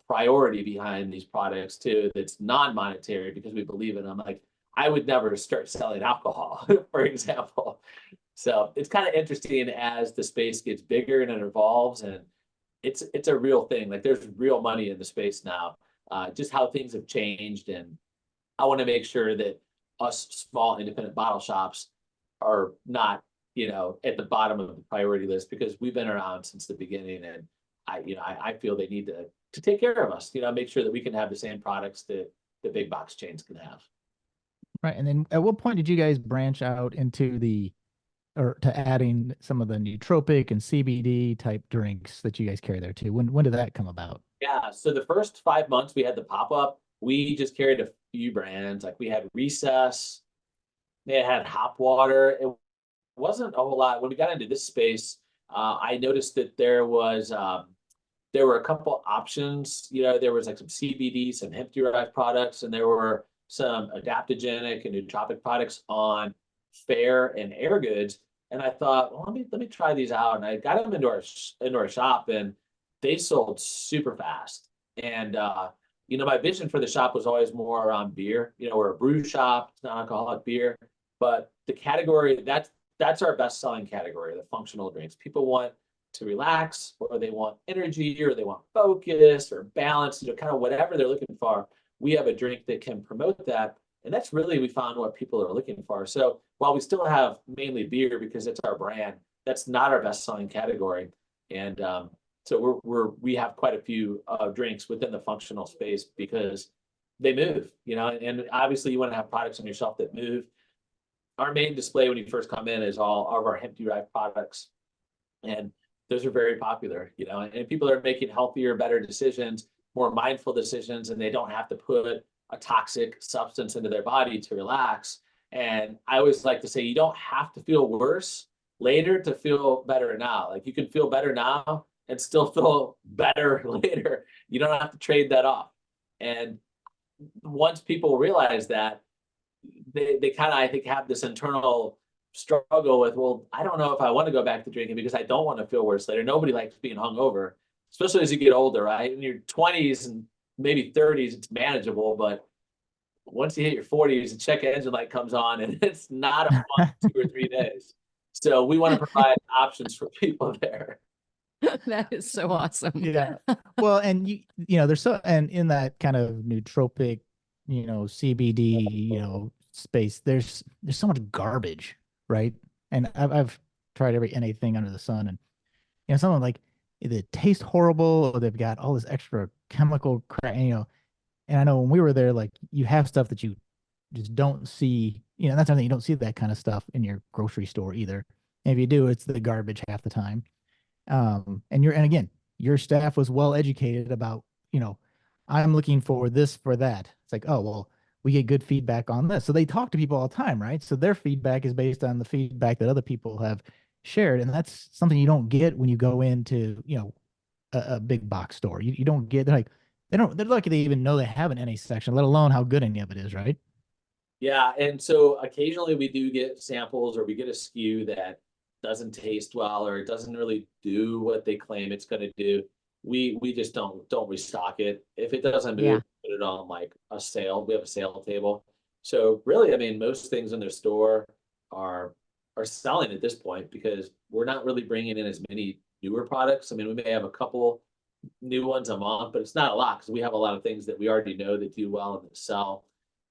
priority behind these products too that's non-monetary because we believe in them. Like, I would never start selling alcohol, for example. So it's kind of interesting as the space gets bigger and it evolves, and it's a real thing. Like, there's real money in the space now. Just how things have changed, and I want to make sure that us small independent bottle shops are not, at the bottom of the priority list, because we've been around since the beginning, and I feel they need to take care of us, make sure that we can have the same products that the big box chains can have. Right. And then at what point did you guys branch out into to adding some of the nootropic and CBD type drinks that you guys carry there too? When did that come about? Yeah. So the first 5 months we had the pop-up, we just carried a few brands. Like, we had Recess, they had Hop Water. It wasn't a whole lot. When we got into this space, I noticed that there were a couple options. There was like some CBD, some hemp-derived products, and there were some adaptogenic and nootropic products on Fair and Air Goods. And I thought, well, let me try these out. And I got them into our shop, and they sold super fast. And my vision for the shop was always more around beer. We're a brew shop, it's non-alcoholic beer, but the category that's our best selling category, the functional drinks. People want to relax, or they want energy, or they want focus or balance, kind of whatever they're looking for. We have a drink that can promote that. And that's really, we found, what people are looking for. So while we still have mainly beer because it's our brand, that's not our best selling category. And so we have quite a few drinks within the functional space because they move, and obviously you want to have products on your shelf that move. Our main display when you first come in is all of our hemp-derived products. And those are very popular, and people are making healthier, better decisions, more mindful decisions, and they don't have to put a toxic substance into their body to relax. And I always like to say, you don't have to feel worse later to feel better now. Like, you can feel better now and still feel better later. You don't have to trade that off. And once people realize that, they kind of, I think, have this internal struggle with, well, I don't know if I want to go back to drinking because I don't want to feel worse later. Nobody likes being hungover, especially as you get older, right? In your 20s and maybe 30s, it's manageable, but once you hit your 40s, the check engine light comes on, and it's not a fun 2 or 3 days. So we want to provide options for people there. That is so awesome. Yeah. Well, and there's and in that kind of nootropic, CBD, space, there's so much garbage, right? And I've tried every NA thing under the sun, and someone like, it tastes horrible, or they've got all this extra chemical crap, and I know when we were there, like, you have stuff that you just don't see, that's something you don't see that kind of stuff in your grocery store either. And if you do, it's the garbage half the time. And again, your staff was well educated about, I'm looking for this, for that. It's like, oh, well, we get good feedback on this. So they talk to people all the time, right? So their feedback is based on the feedback that other people have shared. And that's something you don't get when you go into, a big box store. You don't get, like, they're lucky they even know they have an NA section, let alone how good any of it is, right? Yeah, and so occasionally we do get samples or we get a SKU that doesn't taste well or it doesn't really do what they claim it's going to do. We just don't restock it. If it doesn't Yeah. move, put it on like a sale. We have a sale table. So really, I mean, most things in their store are selling at this point because we're not really bringing in as many newer products. I mean, we may have a couple new ones a month, but it's not a lot because we have a lot of things that we already know that do well and that sell.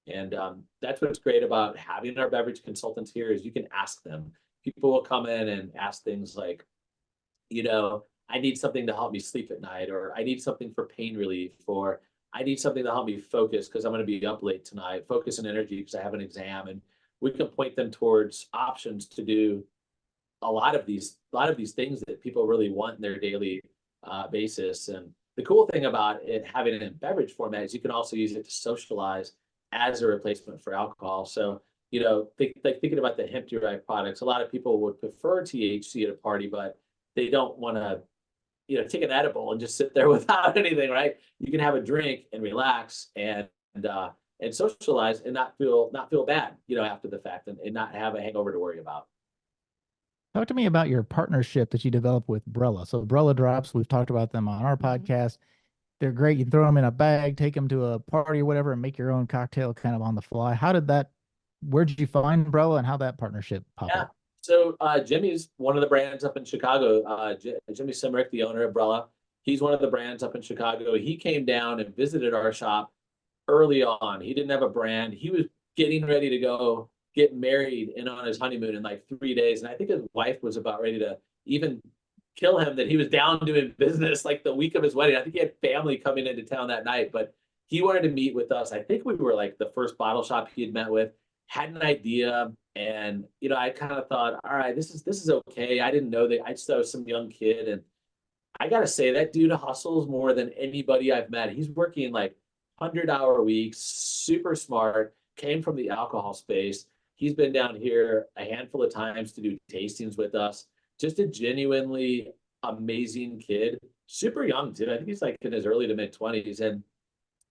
And that's what's great about having our beverage consultants here is you can ask them. People will come in and ask things like, I need something to help me sleep at night, or I need something for pain relief, or I need something to help me focus because I'm going to be up late tonight, focus and energy because I have an exam. And we can point them towards options to do a lot of these things that people really want in their daily basis. And the cool thing about it having it in beverage format is you can also use it to socialize as a replacement for alcohol. So, thinking about the hemp derived products, a lot of people would prefer THC at a party, but they don't want to, take an edible and just sit there without anything, right? You can have a drink and relax and socialize and not feel bad, after the fact and not have a hangover to worry about. Talk to me about your partnership that you developed with Brella. So Brella drops, we've talked about them on our podcast. They're great. You throw them in a bag, take them to a party or whatever, and make your own cocktail kind of on the fly. Where did you find Brella and how that partnership popped up? So Jimmy's one of the brands up in Chicago. Jimmy Simrick, the owner of Brella, he's one of the brands up in Chicago. He came down and visited our shop early on. He didn't have a brand. He was getting ready to go get married and on his honeymoon in like 3 days. And I think his wife was about ready to even kill him that he was down doing business like the week of his wedding. I think he had family coming into town that night, but he wanted to meet with us. I think we were like the first bottle shop he had met with, had an idea. And, I kind of thought, all right, this is okay. I didn't know that. I just thought I was some young kid. And I got to say that dude hustles more than anybody I've met. He's working like 100-hour weeks, super smart, came from the alcohol space. He's been down here a handful of times to do tastings with us. Just a genuinely amazing kid, super young too. I think he's like in his early to mid 20s, and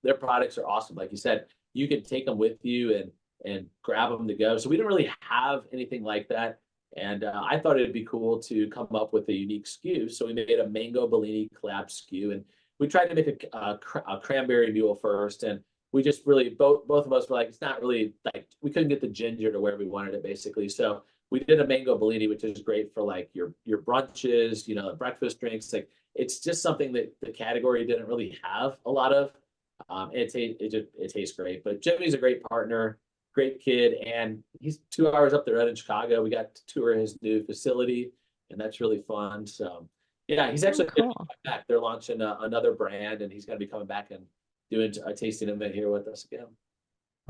their products are awesome. Like you said, you can take them with you and grab them to go. So we didn't really have anything like that. And I thought it'd be cool to come up with a unique SKU. So we made a mango Bellini collab SKU, and we tried to make a cranberry mule first. And we just really, both of us were like, it's not really like, we couldn't get the ginger to where we wanted it basically. So we did a mango Bellini, which is great for like your brunches, breakfast drinks. Like it's just something that the category didn't really have a lot of. It tastes great. But Jimmy's a great partner, great kid, and he's 2 hours up the road in Chicago. We got to tour his new facility, and that's really fun. So yeah, he's actually cool. back. They're launching another brand, and he's going to be coming back and doing a tasting event here with us again.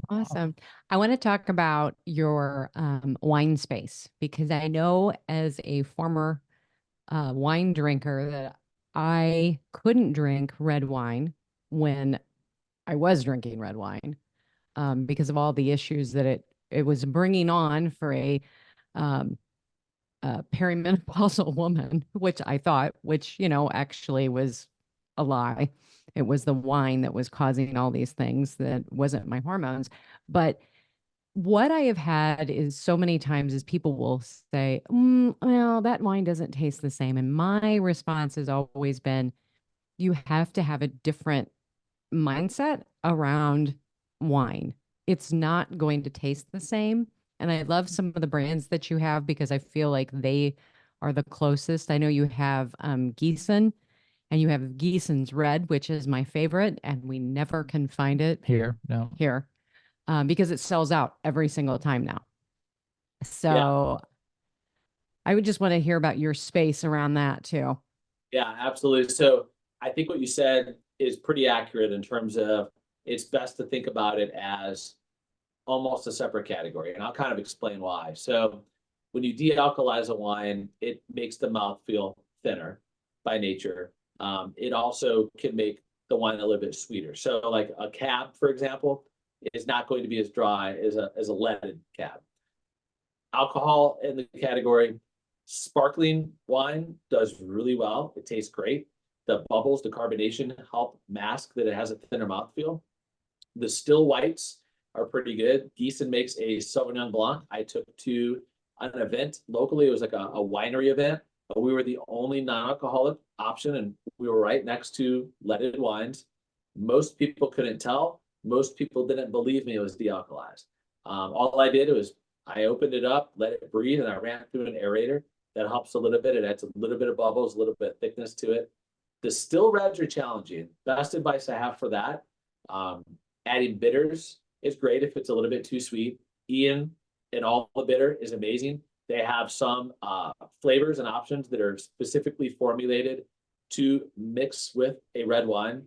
Awesome. I want to talk about your wine space because I know as a former wine drinker that I couldn't drink red wine when I was drinking red wine because of all the issues that it was bringing on for a perimenopausal woman, which actually was a lie. It was the wine that was causing all these things that wasn't my hormones. But what I have had is so many times is people will say, well, that wine doesn't taste the same. And my response has always been, you have to have a different mindset around wine. It's not going to taste the same. And I love some of the brands that you have because I feel like they are the closest. I know you have Gießen, and you have Gießen's Red, which is my favorite, and we never can find it here because it sells out every single time now. So Yeah. I would just want to hear about your space around that too. Yeah, absolutely. So I think what you said is pretty accurate in terms of it's best to think about it as almost a separate category. And I'll kind of explain why. So when you de-alkalize a wine, it makes the mouth feel thinner by nature. It also can make the wine a little bit sweeter. So like a cab, for example, is not going to be as dry as a leaded cab. Alcohol in the category, sparkling wine does really well. It tastes great. the bubbles, the carbonation help mask that it has a thinner mouthfeel. The still whites are pretty good. Gießen makes a Sauvignon Blanc. I took to an event locally. It was like a winery event. But we were the only non-alcoholic option, and we were right next to leaded wines. Most people couldn't tell. Most people didn't believe me it was de-alkalized. All I did was I opened it up, let it breathe, and I ran through an aerator. That helps a little bit. It adds a little bit of bubbles, a little bit of thickness to it. The still reds are challenging. Best advice I have for that, adding bitters is great if it's a little bit too sweet. Ian and all the bitter is amazing. They have some flavors and options that are specifically formulated to mix with a red wine.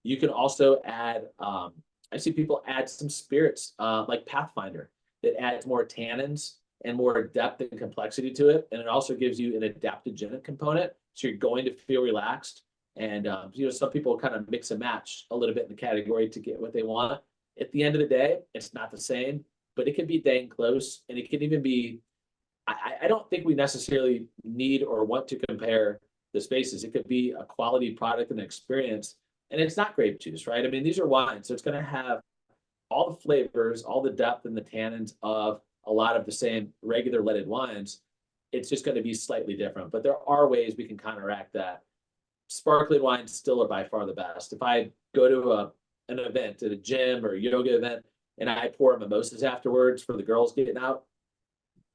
You can also add, I see people add some spirits like Pathfinder that adds more tannins and more depth and complexity to it. And it also gives you an adaptogenic component. So you're going to feel relaxed. And, some people kind of mix and match a little bit in the category to get what they want. At the end of the day, it's not the same, but it can be dang close. And it can even be, I don't think we necessarily need or want to compare the spaces. It could be a quality product and experience. And it's not grape juice, right? I mean, these are wines. So it's going to have all the flavors, all the depth and the tannins of a lot of the same regular leaded wines. It's just going to be slightly different. But there are ways we can counteract that. Sparkling wines still are by far the best. If I go to an event at a gym or a yoga event and I pour mimosas afterwards for the girls getting out,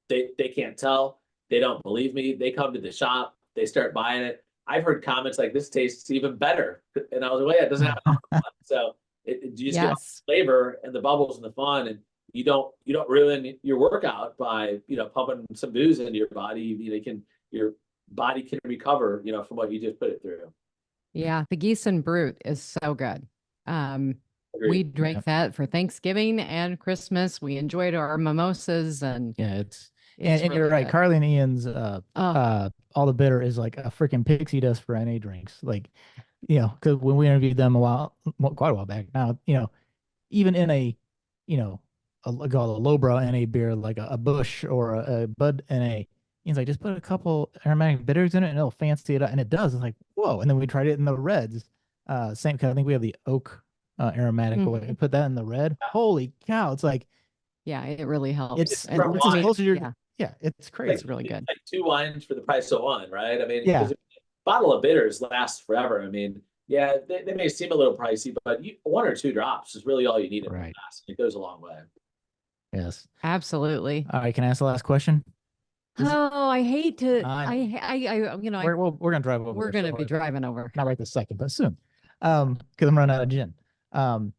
they can't tell. They don't believe me. They come to the shop. They start buying it. I've heard comments like, this tastes even better. And I was like, well, yeah, it doesn't have alcohol. So you just get flavor and the bubbles and the fun, and you don't ruin your workout by pumping some booze into your body. Your body can recover from what you just put it through. Yeah, the Gießen Brut is so good. We drank that for Thanksgiving and Christmas. We enjoyed our mimosas, and it's and really you're right. Good. Carly and Ian's all the bitter is like a freaking pixie dust for NA drinks. Like, because when we interviewed them quite a while back now, even in a lowbrow NA beer like a Busch or a Bud NA, Ian's like, just put a couple aromatic bitters in it and it'll fancy it up. And it does. It's like, whoa. And then we tried it in the reds. Same because I think we have the oak aromatic. Mm-hmm. We put that in the red. Holy cow. It's like, yeah, it really helps. It's closer to it's crazy. It's really good. Like 2 wines for the price of 1, right? I mean, a bottle of bitters lasts forever. I mean, yeah, they may seem a little pricey, but 1 or 2 drops is really all you need. Right. It goes a long way. Yes. Absolutely. All right. Can I ask the last question? I hate to. We're gonna drive over. We're gonna be driving over. Not right this second, but soon. Because I'm running out of gin. All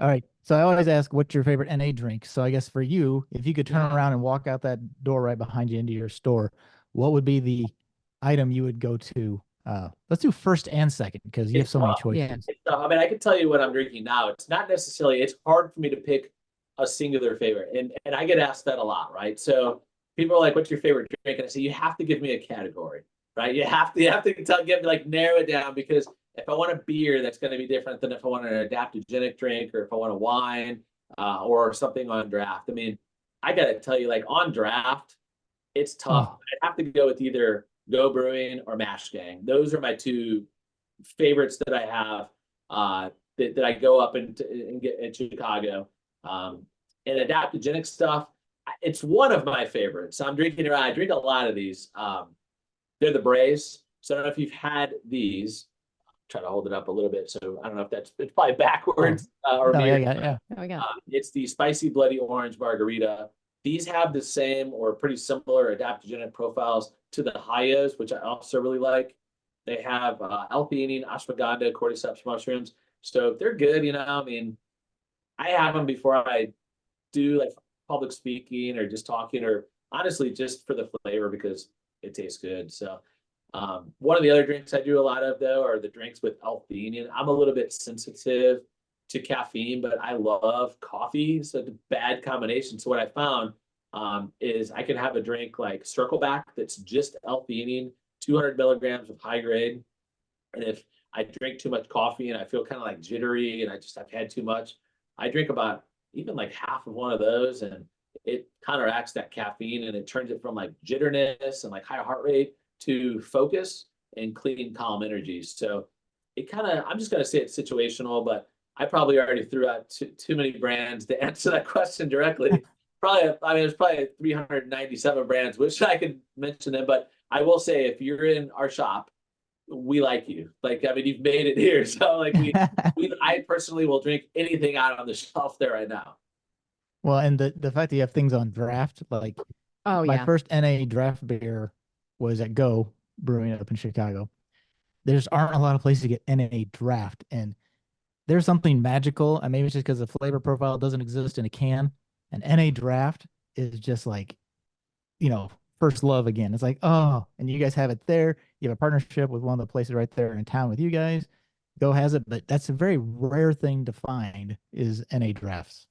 right. So I always ask, what's your favorite NA drink? So I guess for you, if you could turn around and walk out that door right behind you into your store, what would be the item you would go to? Let's do first and second because you have so many choices. Yeah. I mean, I can tell you what I'm drinking now. It's not necessarily. It's hard for me to pick a singular favorite, and I get asked that a lot, right? So people are like, "What's your favorite drink?" And I say, "You have to give me a category, right? You have to narrow it down because if I want a beer, that's going to be different than if I want an adaptogenic drink or if I want a wine or something on draft. I mean, I got to tell you, like on draft, it's tough. I have to go with either Go Brewing or Mash Gang. Those are my 2 favorites that I have that I go up and get in Chicago. And adaptogenic stuff, it's one of my favorites. So I drink a lot of these. They're the Brays. So I don't know if you've had these. Try to hold it up a little bit. So I don't know if it's probably backwards or yeah. It's the spicy bloody orange margarita. These have the same or pretty similar adaptogenic profiles to the Hayas, which I also really like. They have L-theanine, ashwagandha, cordyceps mushrooms. So they're good, I mean, I have them before I do like public speaking or just talking, or honestly just for the flavor because it tastes good. So one of the other drinks I do a lot of though are the drinks with L-theanine. I'm a little bit sensitive to caffeine, but I love coffee. So it's a bad combination. So what I found is I can have a drink like Circleback that's just L-theanine, 200 milligrams of high grade. And if I drink too much coffee and I feel kind of like jittery and I've had too much, I drink about even like half of one of those and it counteracts that caffeine and it turns it from like jitterness and like high heart rate to focus. and clean, calm energy. So it kind of, I'm just going to say it's situational, but I probably already threw out too many brands to answer that question directly. Probably, I mean, there's probably 397 brands. Wish I could mention them, but I will say if you're in our shop, we like you. Like, I mean, you've made it here. So like I personally will drink anything out on the shelf there right now. Well, and the fact that you have things on draft, like my first NA draft beer was at Go Brewing up in Chicago. There's aren't a lot of places to get NA draft, and there's something magical. And maybe it's just because the flavor profile doesn't exist in a can. And NA draft is just like, first love again. It's like, oh, and you guys have it there. You have a partnership with one of the places right there in town with you guys. Go has it, but that's a very rare thing to find is NA drafts.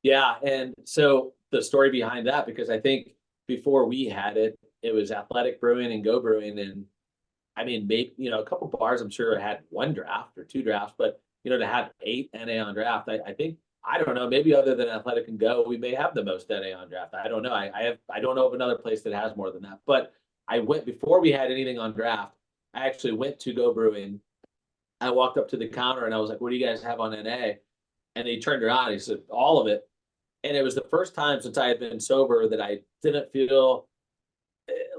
Yeah, and so the story behind that, because I think before we had it, it was Athletic Brewing and Go Brewing, and I mean, maybe a couple bars I'm sure had one draft or two drafts, but to have 8 NA on draft, I think I don't know, maybe other than Athletic and Go, we may have the most NA on draft. I don't know. I don't know of another place that has more than that. But I went before we had anything on draft. I actually went to Go Brewing. I walked up to the counter and I was like, "What do you guys have on NA?" And he turned around. He said, "All of it." And it was the first time since I had been sober that I didn't feel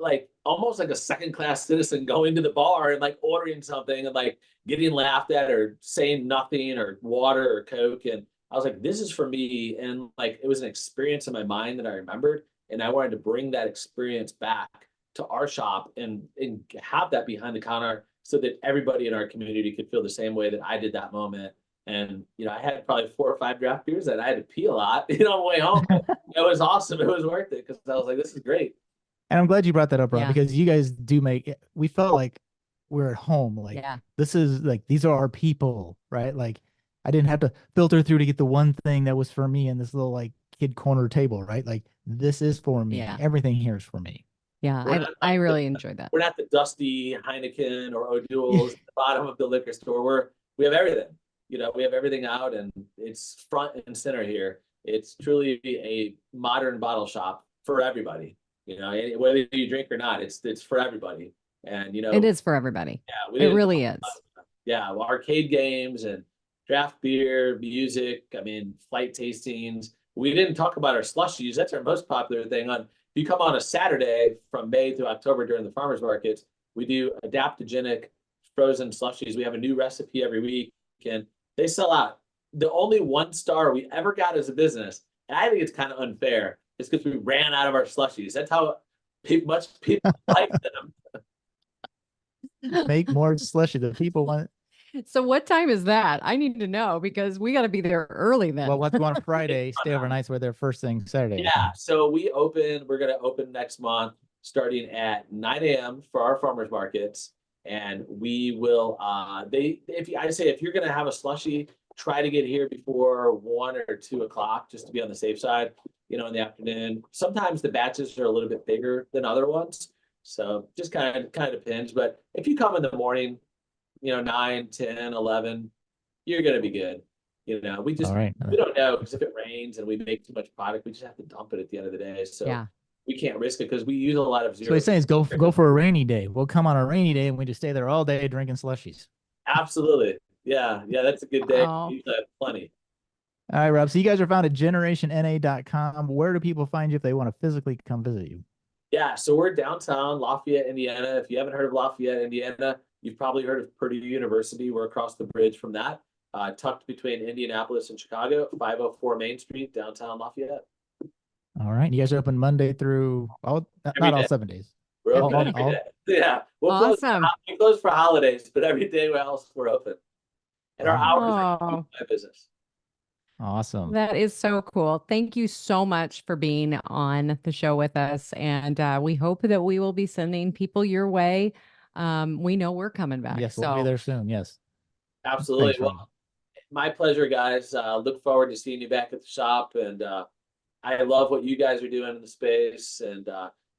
like almost like a second class citizen going to the bar and like ordering something and like getting laughed at or saying nothing or water or Coke. And I was like, this is for me. And like, it was an experience in my mind that I remembered. And I wanted to bring that experience back to our shop and have that behind the counter so that everybody in our community could feel the same way that I did that moment. And, I had probably 4 or 5 draft beers that I had to pee a lot, on the way home. It was awesome. It was worth it because I was like, this is great. And I'm glad you brought that up, Rob, because you guys do we felt like we're at home. Like, this is like, these are our people, right? Like, I didn't have to filter through to get the one thing that was for me in this little like kid corner table, right? Like, this is for me. Yeah. Everything here is for me. Yeah, I really enjoyed that. We're not the dusty Heineken or O'Doul's at the bottom of the liquor store. We have everything. We have everything out, and it's front and center here. It's truly a modern bottle shop for everybody. Whether you drink or not, it's for everybody. And it is for everybody. Yeah, it really is. Yeah, arcade games and draft beer, music. I mean, flight tastings. We didn't talk about our slushies. That's our most popular thing. If you come on a Saturday from May to October during the farmers markets, we do adaptogenic frozen slushies. We have a new recipe every week, and they sell out. The only 1-star we ever got as a business, and I think it's kind of unfair, is because we ran out of our slushies. That's how much people like them. Make more slushy. The people want it. So what time is that? I need to know because we got to be there early then. Well, let's go on Friday, stay overnight, so we're there first thing Saturday. Yeah, so we're going to open next month starting at 9 a.m. for our farmers markets. And we will, if you're going to have a slushie, try to get here before 1 or 2 o'clock just to be on the safe side, in the afternoon. Sometimes the batches are a little bit bigger than other ones. So just kind of depends. But if you come in the morning, 9, 10, 11, you're going to be good. We don't know because if it rains and we make too much product, we just have to dump it at the end of the day. So we can't risk it because we use a lot of zero. So he's saying is go for a rainy day. We'll come on a rainy day and we just stay there all day drinking slushies. Absolutely. Yeah, that's a good day. Plenty. All right, Rob. So you guys are found at generationna.com. Where do people find you if they want to physically come visit you? Yeah, so we're downtown Lafayette, Indiana. If you haven't heard of Lafayette, Indiana, you've probably heard of Purdue University. We're across the bridge from that, tucked between Indianapolis and Chicago, 504 Main Street, downtown Lafayette. All right. You guys are open Monday through not all 7 days. We're open every day. Yeah. Awesome. We close for holidays, but every day else we're open. And our hours are my business. Awesome. That is so cool. Thank you so much for being on the show with us. And we hope that we will be sending people your way. We know we're coming back. Yes, we'll be there soon. Yes. Absolutely. Thanks, my pleasure, guys. Look forward to seeing you back at the shop. And I love what you guys are doing in the space, and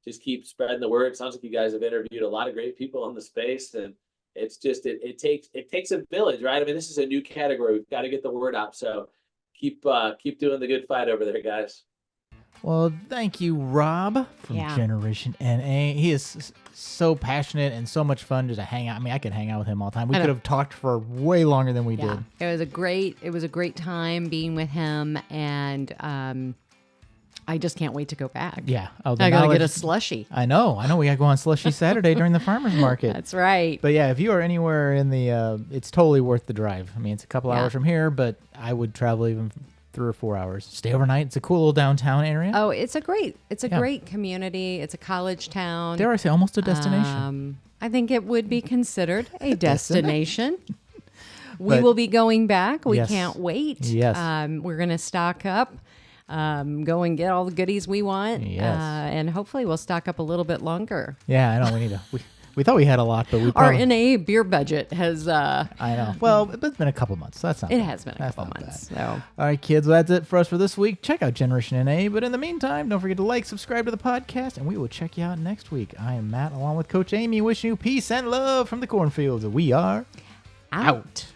just keep spreading the word. It sounds like you guys have interviewed a lot of great people in the space, and it's just, it takes a village, right? I mean, this is a new category. We've got to get the word out. So keep doing the good fight over there, guys. Well, thank you, Rob from Generation NA. He is so passionate and so much fun to hang out. I mean, I could hang out with him all the time. We could have talked for way longer than we did. It was a great time being with him, and I just can't wait to go back. Yeah. I gotta get a slushie. I know. We gotta go on Slushy Saturday during the farmer's market. That's right. But yeah, if you are anywhere in the, it's totally worth the drive. I mean, it's a couple hours from here, but I would travel even 3 or 4 hours. Stay overnight. It's a cool little downtown area. Oh, it's a great community. It's a college town. Dare I say, almost a destination. I think it would be considered a destination. We will be going back. We can't wait. Yes. We're going to stock up, go and get all the goodies we want. Yes. And hopefully we'll stock up a little bit longer. Yeah, I know. We need to. We thought we had a lot, but we our NA beer budget has. I know. Well, it's been a couple months, so that's not. It bad. has been a couple months. So. All right, kids. Well, that's it for us for this week. Check out Generation NA, but in the meantime, don't forget to like, subscribe to the podcast, and we will check you out next week. I am Matt, along with Coach Amy, wishing you peace and love from the cornfields. We are out.